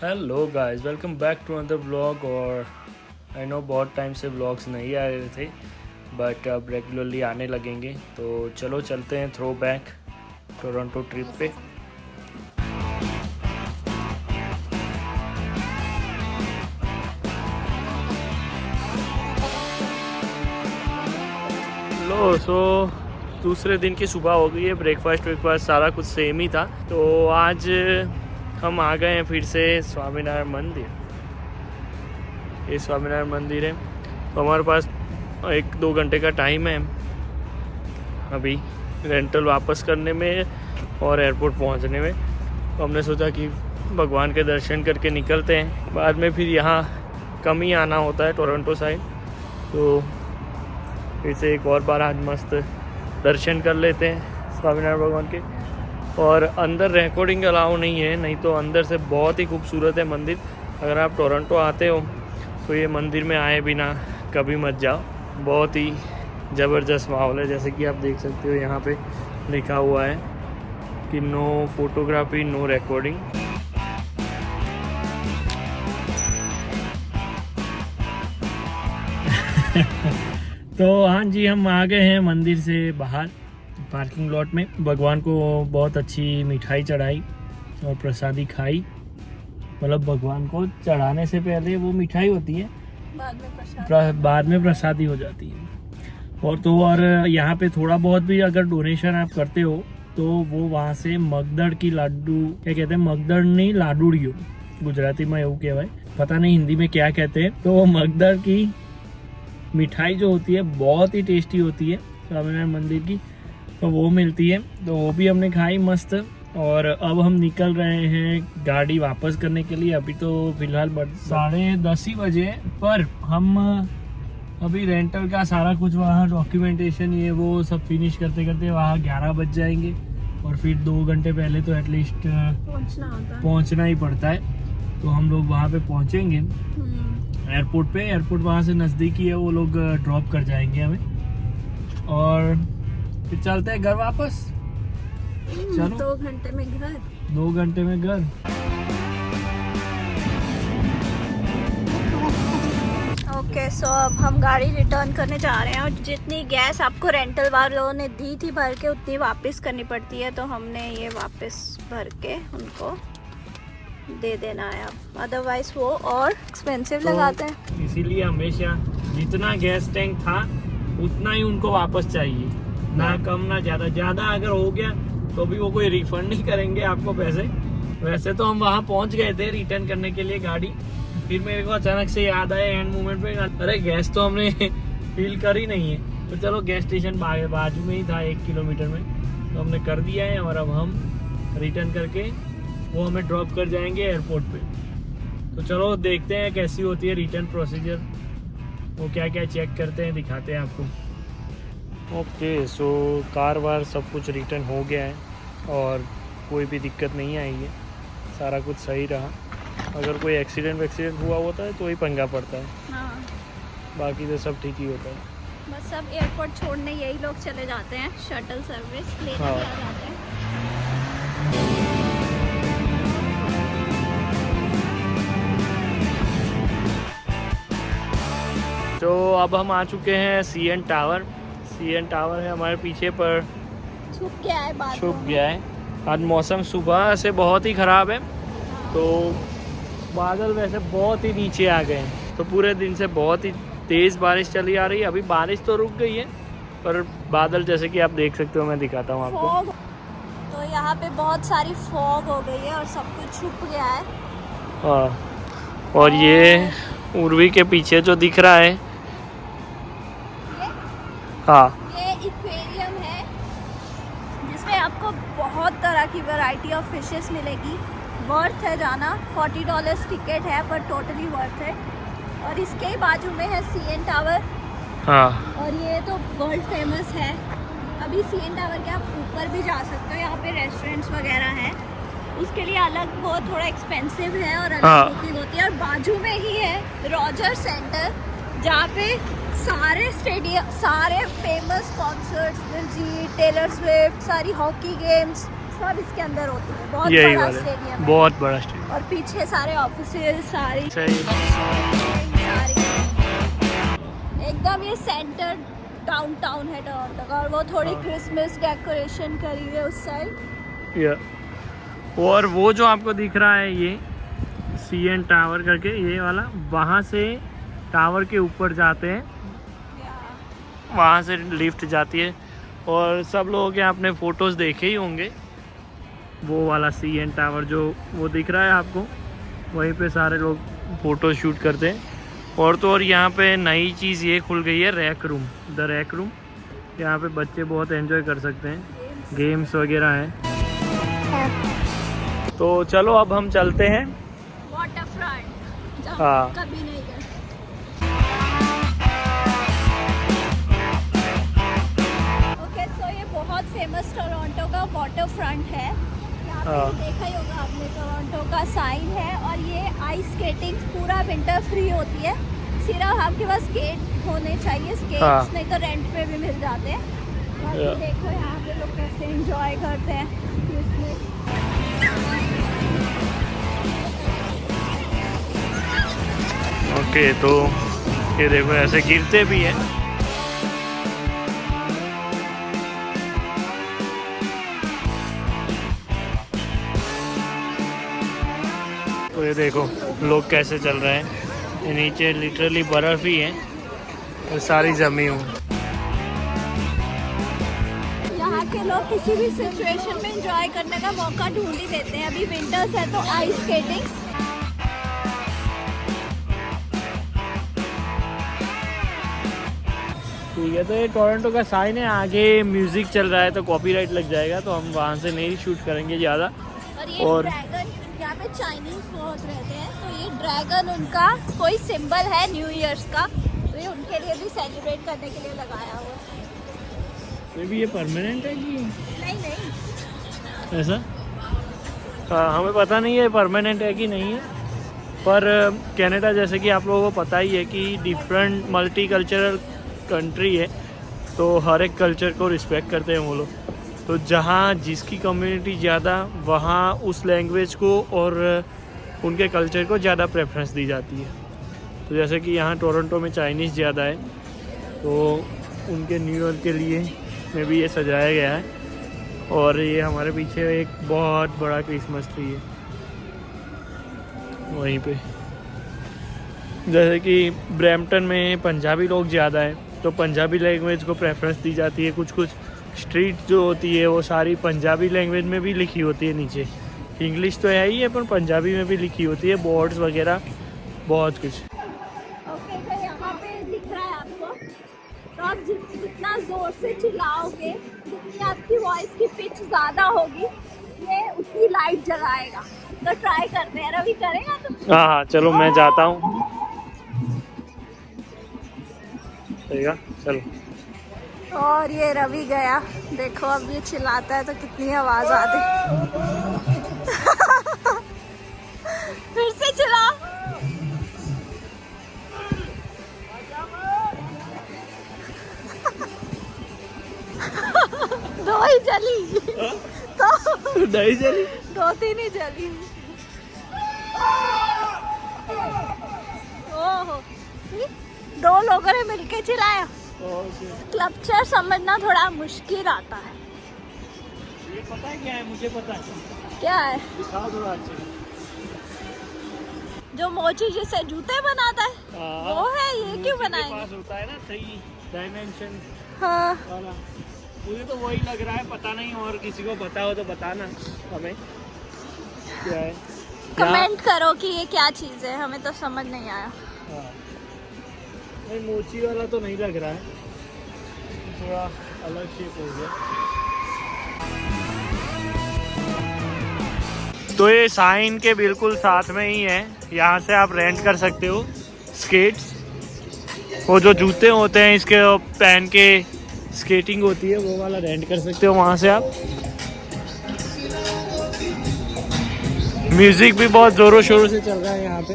Hello guys, welcome back to another vlog. और I know बहुत time से vlogs नहीं आ रहे थे, बट अब रेगुलरली आने लगेंगे। तो चलो चलते हैं थ्रो बैक टोरंटो ट्रिप पे। सो दूसरे दिन की सुबह हो गई है। ब्रेकफास्ट सारा कुछ सेम ही था। तो आज हम आ गए हैं फिर से स्वामीनारायण मंदिर। ये स्वामीनारायण मंदिर है। तो हमारे पास 1-2 घंटे का टाइम है अभी रेंटल वापस करने में और एयरपोर्ट पहुंचने में। तो हमने सोचा कि भगवान के दर्शन करके निकलते हैं। बाद में फिर यहाँ कम ही आना होता है टोरंटो साइड। तो फिर से एक और बार आज मस्त दर्शन कर लेते हैं स्वामीनारायण भगवान के। और अंदर रिकॉर्डिंग अलाउ नहीं है, नहीं तो अंदर से बहुत ही खूबसूरत है मंदिर। अगर आप टोरंटो आते हो तो ये मंदिर में आए बिना कभी मत जाओ। बहुत ही ज़बरदस्त माहौल है। जैसे कि आप देख सकते हो यहाँ पे लिखा हुआ है कि नो फोटोग्राफी नो रिकॉर्डिंग। तो हाँ जी, हम आ गए हैं मंदिर से बाहर पार्किंग लॉट में। भगवान को बहुत अच्छी मिठाई चढ़ाई और प्रसादी खाई। मतलब भगवान को चढ़ाने से पहले वो मिठाई होती है, बाद में प्रसादी हो जाती है। और यहाँ पे थोड़ा बहुत भी अगर डोनेशन आप करते हो तो वो वहाँ से मगदड़ की लाडू, क्या कहते हैं, मगदड़ नहीं लाडूड़ियो गुजराती में એવું કહેવાય, पता नहीं हिंदी में क्या कहते हैं। तो वो मगदड़ की मिठाई जो होती है बहुत ही टेस्टी होती है स्वामीनारायण मंदिर की, तो वो मिलती है। तो वो भी हमने खाई मस्त। और अब हम निकल रहे हैं गाड़ी वापस करने के लिए। अभी तो फिलहाल 10:30 ही बजे, पर हम अभी रेंटल का सारा कुछ वहाँ डॉक्यूमेंटेशन ये वो सब फिनिश करते करते वहाँ 11 बज जाएंगे। और फिर 2 घंटे पहले तो एटलीस्ट पहुँचना ही पड़ता है। तो हम लोग वहाँ पे पहुँचेंगे एयरपोर्ट पे। एयरपोर्ट वहाँ से नज़दीकी है, वो लोग ड्रॉप कर जाएंगे हमें और फिर चलते हैं घर वापस। चलो 2 घंटे में घर। 2 घंटे में घर। ओके, सो अब हम गाड़ी रिटर्न करने जा रहे हैं। और जितनी गैस आपको रेंटल वालों ने दी थी भर के, उतनी वापस करनी पड़ती है। तो हमने ये वापस भर के उनको दे देना है अब, अदरवाइज वो और एक्सपेंसिव लगाते हैं। इसीलिए हमेशा जितना गैस टैंक था उतना ही उनको वापस चाहिए, ना कम ना ज़्यादा। ज़्यादा अगर हो गया तो भी वो कोई रिफंड नहीं करेंगे आपको पैसे। वैसे तो हम वहाँ पहुँच गए थे रिटर्न करने के लिए गाड़ी। फिर मेरे को अचानक से याद आया एंड मोमेंट पे, अरे गैस तो हमने फिल कर ही नहीं है। तो चलो गैस स्टेशन बाजू में ही था 1 किलोमीटर में, तो हमने कर दिया है। और अब हम रिटर्न करके वो हमें ड्रॉप कर जाएंगे एयरपोर्ट पे। तो चलो देखते हैं कैसी होती है रिटर्न प्रोसीजर, वो क्या क्या चेक करते हैं, दिखाते हैं आपको। ओके, सो कार वार सब कुछ रिटर्न हो गया है और कोई भी दिक्कत नहीं आई है, सारा कुछ सही रहा। अगर कोई एक्सीडेंट हुआ होता है तो ही पंगा पड़ता है। हाँ, बाकी तो सब ठीक ही होता है। बस सब एयरपोर्ट छोड़ने यही लोग चले जाते हैं, शटल सर्विस लेने हाँ। आ जाते हैं। तो अब हम आ चुके हैं CN टावर। CN टावर है हमारे पीछे, पर छुप गया है, बादलों छुप में। गया है। आज मौसम सुबह से बहुत ही ख़राब है, तो बादल वैसे बहुत ही नीचे आ गए हैं। तो पूरे दिन से बहुत ही तेज़ बारिश चली आ रही है। अभी बारिश तो रुक गई है, पर बादल जैसे कि आप देख सकते हो, मैं दिखाता हूँ आपको। फॉग, तो यहाँ पे बहुत सारी फॉग हो गई है और सब कुछ छुप गया है। हाँ, और ये उर्वी के पीछे जो दिख रहा है, हाँ, ये एक्वेरियम है जिसमें आपको बहुत तरह की वैरायटी ऑफ फिशेस मिलेगी। वर्थ है जाना, $40 टिकट है, पर टोटली वर्थ है। और इसके ही बाजू में है CN टावर। हाँ, और ये तो वर्ल्ड फेमस है। अभी CN टावर के आप ऊपर भी जा सकते हो, यहाँ पे रेस्टोरेंट्स वगैरह हैं। उसके लिए अलग, वो थोड़ा एक्सपेंसिव है और अलग हाँ। बुकिंग होती है। और बाजू में ही है रॉजर सेंटर, जहाँ पे सारे स्टेडियम, सारे famous concerts, Diljit, Taylor Swift, सारी हॉकी गेम्स सब इसके अंदर होती है। बहुत यही बड़ा वाले स्टेडियम है बहुत बड़ा स्टेडियम। और पीछे सारे ऑफिसेज सारी सही। सारी एकदम ये सेंटर डाउनटाउन है टोरंटो का। और वो थोड़ी हाँ। क्रिसमस डेकोरेशन करी है उस साइड। या और वो जो आपको दिख रहा है ये CN टावर करके, ये वाला वहाँ से टावर के ऊपर जाते हैं, वहाँ से लिफ्ट जाती है। और सब लोगों के आपने फ़ोटोज़ देखे ही होंगे, वो वाला CN टावर जो वो दिख रहा है आपको, वहीं पे सारे लोग फ़ोटो शूट करते हैं। और तो और यहाँ पे नई चीज़ ये खुल गई है, rack room, the rack room. यहाँ पे बच्चे बहुत एंजॉय कर सकते हैं, गेम्स वगैरह हैं। तो चलो अब हम चलते हैं वाटर फ्रंट, हाँ। कभी नहीं गए। ओके सो ये बहुत फेमस टोरंटो का वाटर फ्रंट है। यहाँ हाँ। पे देखा ही होगा आपने, टोरंटो का साइन है। और ये आइस स्केटिंग पूरा विंटर फ्री होती है। सिर्फ आपके पास स्केट होने चाहिए, स्केट्स हाँ। नहीं तो रेंट पे भी मिल जाते हैं। बाकी या। देखो यहाँ पे लोग कैसे एंजॉय करते हैं क्रिसमस। ओके तो ये देखो ऐसे गिरते भी हैं। तो ये देखो लोग कैसे चल रहे हैं, ये नीचे लिटरली बर्फ़ ही है और सारी जमी हुई। यहाँ के लोग किसी भी सिचुएशन में एंजॉय करने का मौका ढूंढ ही लेते हैं। अभी विंटर्स है तो आइस स्केटिंग। ठीक है, तो ये टोरंटो का साइन है, आगे म्यूज़िक चल रहा है तो कॉपीराइट लग जाएगा, तो हम वहाँ से नहीं शूट करेंगे ज़्यादा। और ये और- ड्रैगन, यहाँ पे चाइनीज बहुत रहते हैं तो ये ड्रैगन उनका कोई सिंबल है न्यू ईयर्स का, तो ये उनके लिए भी सेलिब्रेट करने के लिए लगाया हुआ है। मे भी ये परमानेंट है कि नहीं ऐसा? हाँ, हमें पता नहीं है परमानेंट है कि नहीं है, पर कनाडा जैसे कि आप लोगों को पता ही है कि डिफरेंट मल्टी कल्चरल कंट्री है, तो हर एक कल्चर को रिस्पेक्ट करते हैं वो लोग। तो जहाँ जिसकी कम्युनिटी ज़्यादा, वहाँ उस लैंग्वेज को और उनके कल्चर को ज़्यादा प्रेफरेंस दी जाती है। तो जैसे कि यहाँ टोरंटो में चाइनीज़ ज़्यादा है, तो उनके न्यू ईयर के लिए में भी ये सजाया गया है। और ये हमारे पीछे एक बहुत बड़ा क्रिसमस ट्री है वहीं पे। जैसे कि ब्रैम्पटन में पंजाबी लोग ज़्यादा हैं, तो पंजाबी लैंग्वेज को प्रेफरेंस दी जाती है। कुछ कुछ स्ट्रीट जो होती है वो सारी पंजाबी लैंग्वेज में भी लिखी होती है नीचे। इंग्लिश तो है ही है, पर पंजाबी में भी लिखी होती है, बोर्ड्स वगैरह बहुत कुछ। ओके तो यहाँ पे दिख रहा है आपको, तो आप जितना जोर से चिल्लाओगे, जितनी आपकी वॉइस की पिच ज़्यादा होगी, ये उतनी लाइट जलाएगा। तो ट्राई करते हैं, रवि करेगा तो? हाँ हाँ चलो मैं जाता हूँ। सही है, चलो। और ये रवि गया, देखो अब ये चिल्लाता है तो कितनी आवाज आती। फिर से चिल्ला। दो ही जली तो नहीं चली। 2-3 ही जली। ओहो, 2 लोगों ने मिलके चिल्लाया। क्लचर समझना थोड़ा मुश्किल आता है। ये पता है क्या है? मुझे पता है। क्या है? दिखाओ थोड़ा अच्छे। जो मोची जिसे जूते बनाता है हाँ, वो है। ये क्यों उसके बनाएंगे? पास होता है ना 3 डायमेंशन हाँ वाला। मुझे तो वही लग रहा है, पता नहीं, और किसी को पता हो तो बताना हमें क्या है। कमेंट करो कि ये क्या चीज़ है, हमें तो समझ नहीं आया। हाँ। नहीं, मोची वाला तो नहीं लग रहा है, थोड़ा अलग शेप हो गया। तो ये साइन के बिल्कुल साथ में ही है, यहाँ से आप रेंट कर सकते हो स्केट्स। वो जो जूते होते हैं इसके पहन के स्केटिंग होती है, वो वाला रेंट कर सकते हो वहाँ से आप। म्यूजिक भी बहुत जोरों शोरों से चल रहा है यहाँ पे।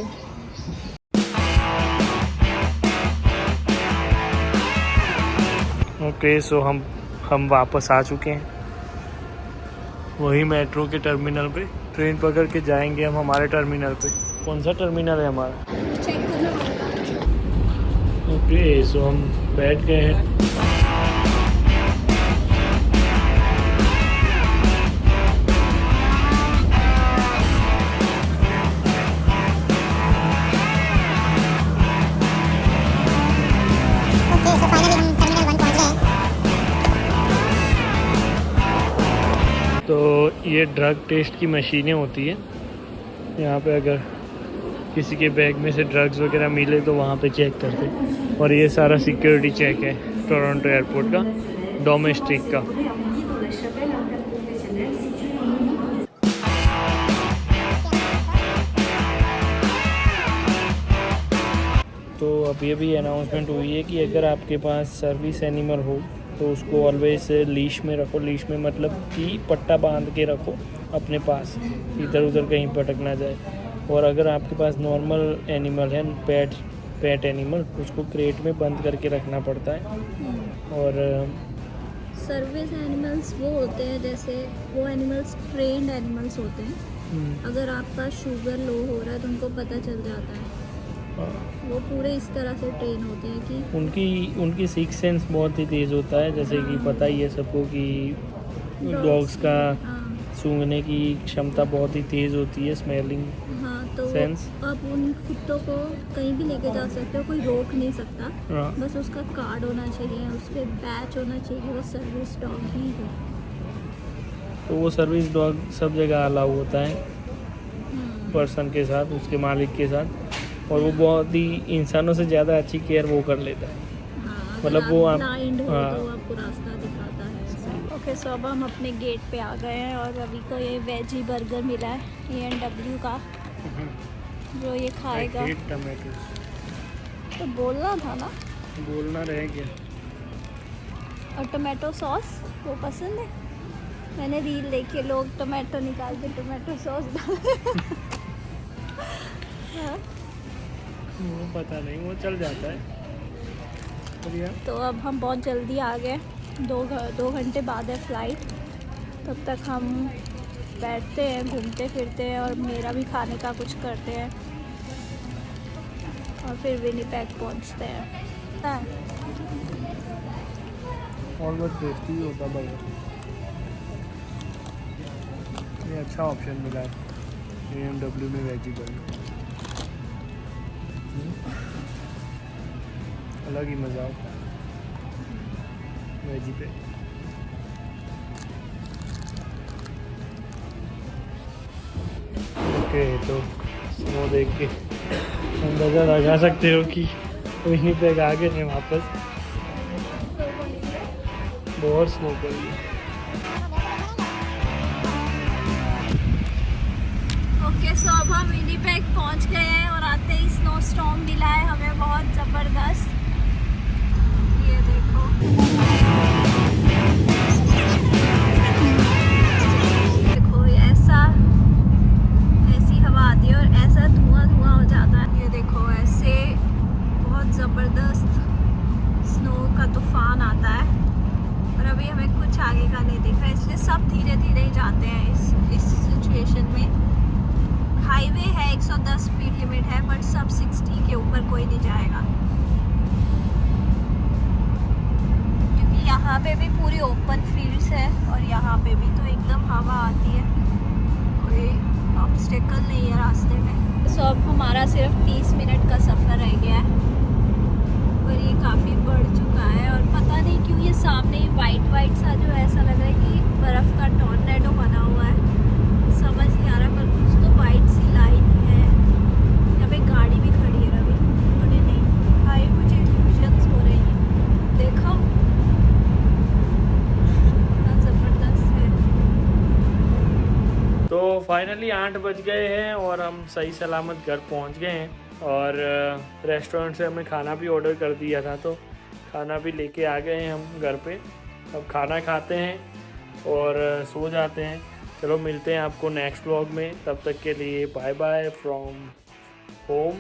ओके सो हम वापस आ चुके हैं। वही मेट्रो के टर्मिनल पे ट्रेन पकड़ के जाएंगे हम हमारे टर्मिनल पे। कौन सा टर्मिनल है हमारा? चेक करना होगा। ओके, सो हम बैठ गए हैं। तो ये ड्रग टेस्ट की मशीनें होती है यहाँ पे, अगर किसी के बैग में से ड्रग्स वगैरह मिले तो वहाँ पे चेक करते। और ये सारा सिक्योरिटी चेक है टोरंटो एयरपोर्ट का, डोमेस्टिक का। तो अब ये भी अनाउंसमेंट हुई है कि अगर आपके पास सर्विस एनिमल हो तो उसको ऑलवेज लीश में रखो। लीश में मतलब कि पट्टा बांध के रखो अपने पास, इधर उधर कहीं भटक ना जाए। और अगर आपके पास नॉर्मल एनिमल है, पेट एनिमल, उसको क्रेट में बंद करके रखना पड़ता है। और सर्विस एनिमल्स वो होते हैं, जैसे वो एनिमल्स ट्रेंड एनिमल्स होते हैं। अगर आपका शुगर लो हो रहा है तो उनको पता चल जाता है। वो पूरे इस तरह से ट्रेन होते हैं कि उनकी सिक्स सेंस बहुत ही तेज़ होता है। जैसे कि पता ही है सबको कि डॉग्स का सूंघने की क्षमता बहुत ही तेज़ होती है, स्मेलिंग तो सेंस। आप उन कुत्तों को कहीं भी लेके जा सकते हो, कोई रोक नहीं सकता। बस उसका कार्ड होना चाहिए, उस पर बैच होना चाहिए, वो सर्विस डॉग ही है। तो वो सर्विस डॉग सब जगह अलाउ होता है पर्सन के साथ, उसके मालिक के साथ। और वो बहुत ही इंसानों से ज़्यादा अच्छी केयर वो कर लेता है। मतलब वो आप ब्लाइंड हो तो आपको रास्ता दिखाता है। ओके, सो अब हम अपने गेट पे आ गए हैं और रवि को ये वेजी बर्गर मिला है A&W का, जो ये खाएगा। तो बोलना था ना, बोलना रह गया। और टोमेटो सॉस वो पसंद है। मैंने रील देखी, लोग टोमेटो निकाल के टोमेटो सॉस डाल वो पता नहीं, वो चल जाता है बढ़िया। तो अब हम बहुत जल्दी आ गए, 2 घंटे बाद है फ्लाइट। तब तक हम बैठते हैं, घूमते फिरते हैं और मेरा भी खाने का कुछ करते हैं और फिर विनिपेग पहुंचते हैं। और बहुत टेस्टी होता भाई, ये अच्छा ऑप्शन मिला है A&W में वेजी बर्गर। अलग ही मज़ा आता है वेजी पे। ओके, तो स्नो देख के अंदाज़ा लगा सकते हो कि वहीं पे आ गए हैं वापस। बहुत स्नो पड़ी है। ओके, सो अब हम विनिपेग पहुंच गए हैं और आते ही स्नो स्टॉर्म मिला है हमें, बहुत ज़बरदस्त। ये देखो, देखो ऐसी हवा आती है और ऐसा धुआं हो जाता है। ये देखो, ऐसे बहुत ज़बरदस्त स्नो का तूफान आता है और अभी हमें कुछ आगे का नहीं दिख रहा है, इसलिए सब धीरे धीरे ही जाते हैं इस सिचुएशन में। हाईवे है, 110 स्पीड लिमिट है, बट सब 60 के ऊपर कोई नहीं जाएगा, क्योंकि यहाँ पे भी पूरी ओपन फील्ड्स है और यहाँ पे भी तो एकदम हवा आती है, कोई ऑब्स्टेकल नहीं है रास्ते में। सो अब हमारा सिर्फ 30 मिनट का सफ़र रह गया है और ये काफ़ी बढ़ चुका है। और पता नहीं क्यों ये सामने ही वाइट सा जो ऐसा लग रहा है कि बर्फ़ का टॉर्नेडो बना हुआ है, समझ नहीं आ रहा, पर कुछ तो वाइट सी लाइन है। यहाँ पे गाड़ी भी खड़ी है रवि, अरे नहीं भाई, मुझे इल्यूजन्स हो रही है, देखो कितना ज़बरदस्त है। तो फाइनली 8 बज गए हैं और हम सही सलामत घर पहुंच गए हैं। और रेस्टोरेंट से हमने खाना भी ऑर्डर कर दिया था, तो खाना भी लेके आ गए हैं हम घर पे। अब खाना खाते हैं और सो जाते हैं। चलो मिलते हैं आपको नेक्स्ट व्लॉग में, तब तक के लिए बाय बाय फ्रॉम होम।